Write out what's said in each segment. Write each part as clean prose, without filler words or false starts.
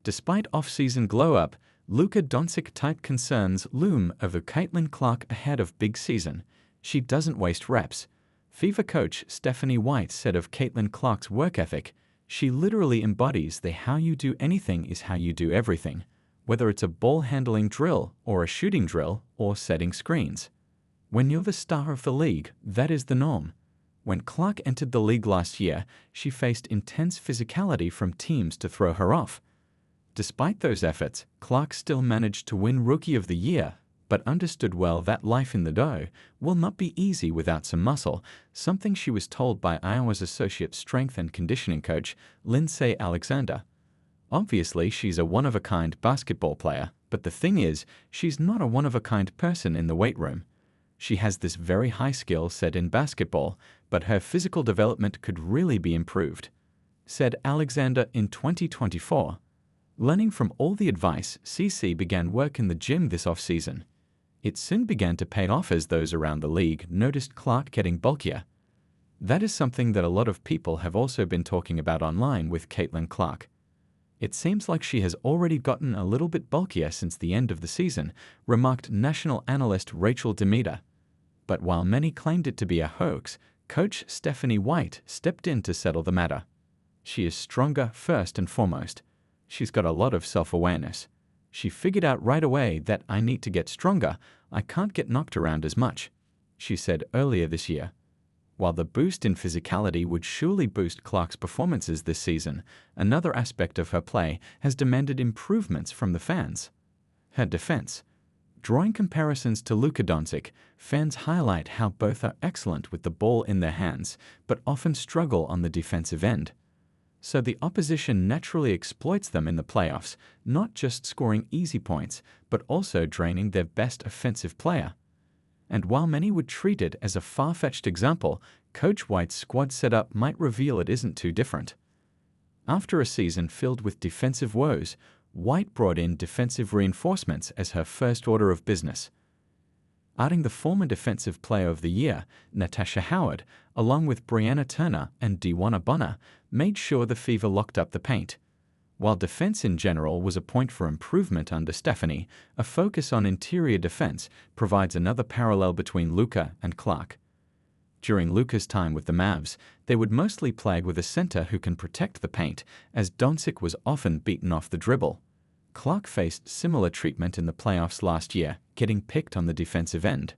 Despite off-season glow-up, Luka Doncic-Type concerns loom over Caitlin Clark ahead of big season. She doesn't waste reps. Fever coach Stephanie White said of Caitlin Clark's work ethic, "She literally embodies the how you do anything is how you do everything, whether it's a ball-handling drill or a shooting drill or setting screens. When you're the star of the league, that is the norm." When Clark entered the league last year, she faced intense physicality from teams to throw her off. Despite those efforts, Clark still managed to win Rookie of the Year, but understood well that life in the dough will not be easy without some muscle, something she was told by Iowa's associate strength and conditioning coach, Lindsay Alexander. Obviously, she's a one-of-a-kind basketball player, but the thing is, she's not a one-of-a-kind person in the weight room. She has this very high skill set in basketball, but her physical development could really be improved, said Alexander in 2024. Learning from all the advice, CC began work in the gym this offseason. It soon began to pay off as those around the league noticed Clark getting bulkier. That is something that a lot of people have also been talking about online with Caitlin Clark. "It seems like she has already gotten a little bit bulkier since the end of the season," remarked national analyst Rachel DeMita. But while many claimed it to be a hoax, coach Stephanie White stepped in to settle the matter. "She is stronger first and foremost. She's got a lot of self-awareness. She figured out right away that I need to get stronger, I can't get knocked around as much," she said earlier this year. While the boost in physicality would surely boost Clark's performances this season, another aspect of her play has demanded improvements from the fans. Her defense. Drawing comparisons to Luka Doncic, fans highlight how both are excellent with the ball in their hands, but often struggle on the defensive end. So the opposition naturally exploits them in the playoffs, not just scoring easy points, but also draining their best offensive player. And while many would treat it as a far-fetched example, Coach White's squad setup might reveal it isn't too different. After a season filled with defensive woes, White brought in defensive reinforcements as her first order of business. Adding the former Defensive Player of the Year, Natasha Howard, along with Brianna Turner and Dewana Bonner, made sure the Fever locked up the paint. While defense in general was a point for improvement under Stephanie, a focus on interior defense provides another parallel between Luka and Clark. During Luka's time with the Mavs, they would mostly play with a center who can protect the paint, as Doncic was often beaten off the dribble. Clark faced similar treatment in the playoffs last year, getting picked on the defensive end.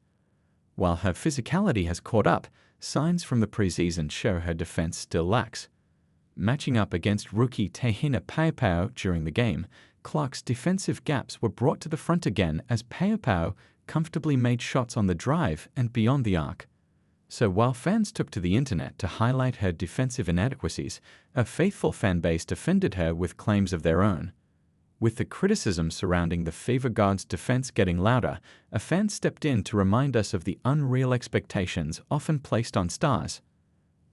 While her physicality has caught up, signs from the preseason show her defense still lacks. Matching up against rookie Tehina Paopao during the game, Clark's defensive gaps were brought to the front again as Paopao comfortably made shots on the drive and beyond the arc. So while fans took to the internet to highlight her defensive inadequacies, a faithful fanbase defended her with claims of their own. With the criticism surrounding the Fever guard's defense getting louder, a fan stepped in to remind us of the unreal expectations often placed on stars.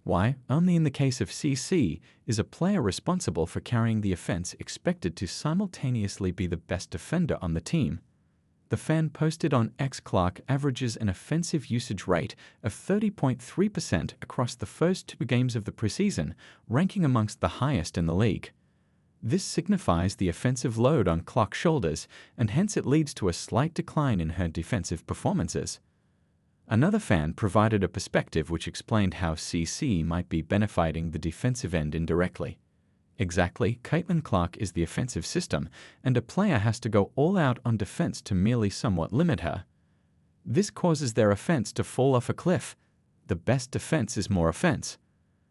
Why, only in the case of CC is a player responsible for carrying the offense expected to simultaneously be the best defender on the team. The fan posted on X. Clark averages an offensive usage rate of 30.3% across the first 2 games of the preseason, ranking amongst the highest in the league. This signifies the offensive load on Clark's shoulders, and hence it leads to a slight decline in her defensive performances. Another fan provided a perspective which explained how CC might be benefiting the defensive end indirectly. Exactly, Caitlin Clark is the offensive system, and a player has to go all out on defense to merely somewhat limit her. This causes their offense to fall off a cliff. The best defense is more offense.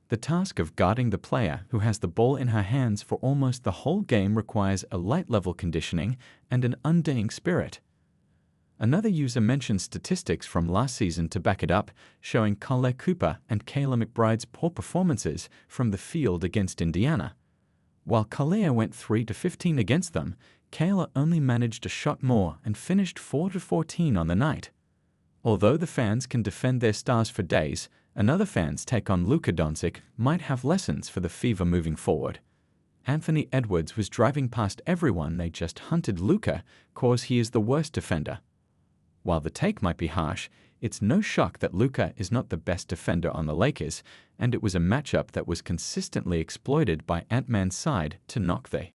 The task of guarding the player who has the ball in her hands for almost the whole game requires a light-level conditioning and an undying spirit. Another user mentioned statistics from last season to back it up, showing Kyle Cooper and Kayla McBride's poor performances from the field against Indiana. While Kyle went 3-15 against them, Kayla only managed a shot more and finished 4-14 on the night. Although the fans can defend their stars for days, another fan's take on Luka Doncic might have lessons for the Fever moving forward. Anthony Edwards was driving past everyone they just hunted Luka cause he is the worst defender. While the take might be harsh, it's no shock that Luka is not the best defender on the Lakers, and it was a matchup that was consistently exploited by Ant-Man's side to knock the